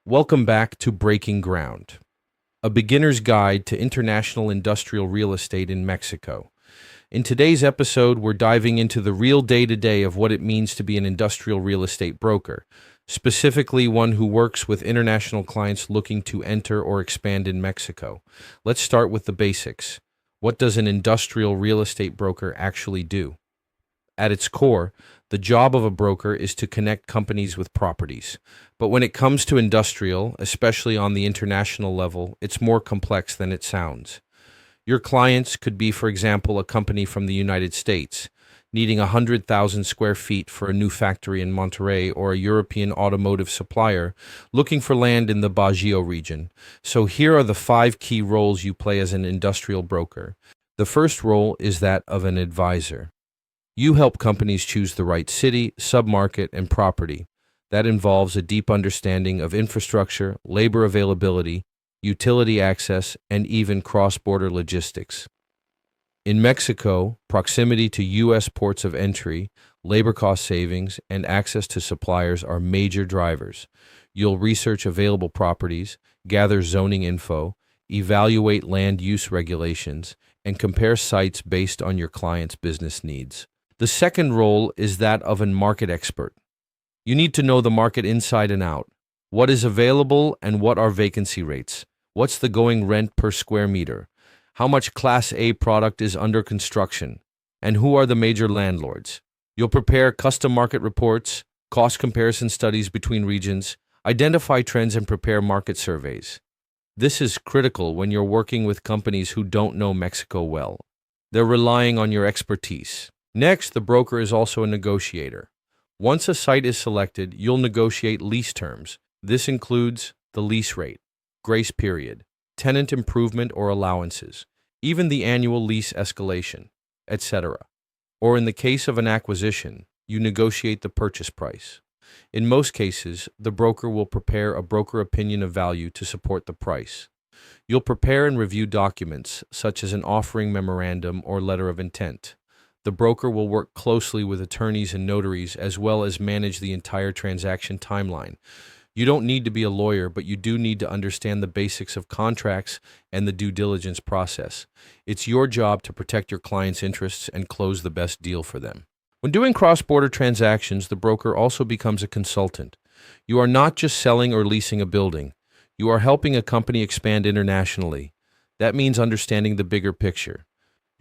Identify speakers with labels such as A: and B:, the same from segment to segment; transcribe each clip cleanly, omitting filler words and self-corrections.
A: Welcome back to Breaking Ground, a beginner's guide to international industrial real estate in Mexico. In today's episode, we're diving into the real day-to-day of what it means to be an industrial real estate broker, specifically one who works with international clients looking to enter or expand in Mexico. Let's start with the basics. What does an industrial real estate broker actually do? At its core, the job of a broker is to connect companies with properties. But when it comes to industrial, especially on the international level, it's more complex than it sounds. Your clients could be, for example, a company from the United States, needing 100,000 square feet for a new factory in Monterrey, or a European automotive supplier looking for land in the Bajío region. So here are the 5 key roles you play as an industrial broker. The first role is that of an advisor. You help companies choose the right city, submarket, and property. That involves a deep understanding of infrastructure, labor availability, utility access, and even cross-border logistics. In Mexico, proximity to U.S. ports of entry, labor cost savings, and access to suppliers are major drivers. You'll research available properties, gather zoning info, evaluate land use regulations, and compare sites based on your client's business needs. The second role is that of a market expert. You need to know the market inside and out. What is available and what are vacancy rates? What's the going rent per square meter? How much Class A product is under construction? And who are the major landlords? You'll prepare custom market reports, cost comparison studies between regions, identify trends, and prepare market surveys. This is critical when you're working with companies who don't know Mexico well. They're relying on your expertise. Next, the broker is also a negotiator. Once a site is selected, you'll negotiate lease terms. This includes the lease rate, grace period, tenant improvement or allowances, even the annual lease escalation, etc. Or in the case of an acquisition, you negotiate the purchase price. In most cases, the broker will prepare a broker opinion of value to support the price. You'll prepare and review documents, such as an offering memorandum or letter of intent. The broker will work closely with attorneys and notaries, as well as manage the entire transaction timeline. You don't need to be a lawyer, but you do need to understand the basics of contracts and the due diligence process. It's your job to protect your clients' interests and close the best deal for them. When doing cross-border transactions, the broker also becomes a consultant. You are not just selling or leasing a building. You are helping a company expand internationally. That means understanding the bigger picture.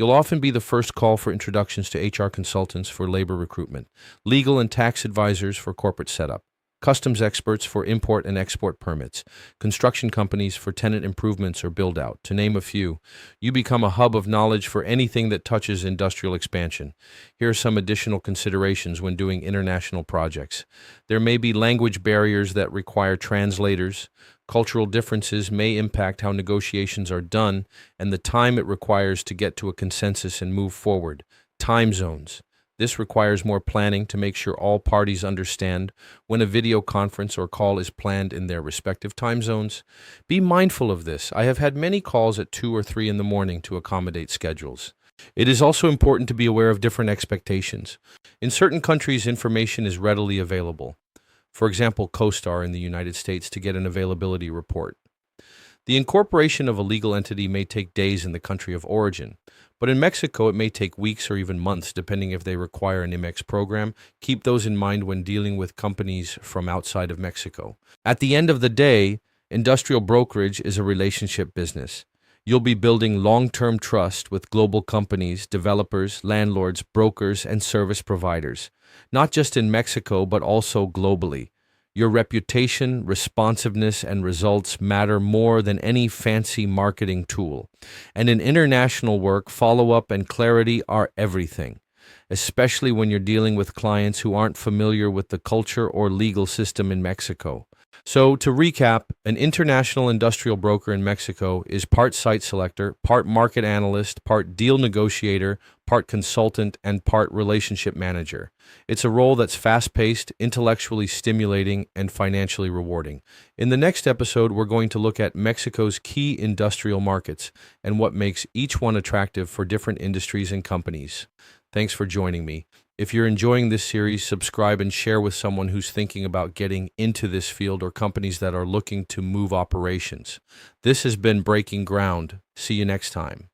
A: You'll often be the first call for introductions to HR consultants for labor recruitment, legal and tax advisors for corporate setup, customs experts for import and export permits, construction companies for tenant improvements or build-out, to name a few. You become a hub of knowledge for anything that touches industrial expansion. Here are some additional considerations when doing international projects. There may be language barriers that require translators. Cultural differences may impact how negotiations are done and the time it requires to get to a consensus and move forward. Time zones. This requires more planning to make sure all parties understand when a video conference or call is planned in their respective time zones. Be mindful of this. I have had many calls at 2 or 3 in the morning to accommodate schedules. It is also important to be aware of different expectations. In certain countries, information is readily available. For example, CoStar in the United States to get an availability report. The incorporation of a legal entity may take days in the country of origin, but in Mexico it may take weeks or even months depending if they require an IMEX program. Keep those in mind when dealing with companies from outside of Mexico. At the end of the day, industrial brokerage is a relationship business. You'll be building long-term trust with global companies, developers, landlords, brokers, and service providers, not just in Mexico, but also globally. Your reputation, responsiveness, and results matter more than any fancy marketing tool. And in international work, follow-up and clarity are everything, especially when you're dealing with clients who aren't familiar with the culture or legal system in Mexico. So, to recap, an international industrial broker in Mexico is part site selector, part market analyst, part deal negotiator, part consultant, and part relationship manager. It's a role that's fast-paced, intellectually stimulating, and financially rewarding. In the next episode, we're going to look at Mexico's key industrial markets and what makes each one attractive for different industries and companies. Thanks for joining me. If you're enjoying this series, subscribe and share with someone who's thinking about getting into this field or companies that are looking to move operations. This has been Breaking Ground. See you next time.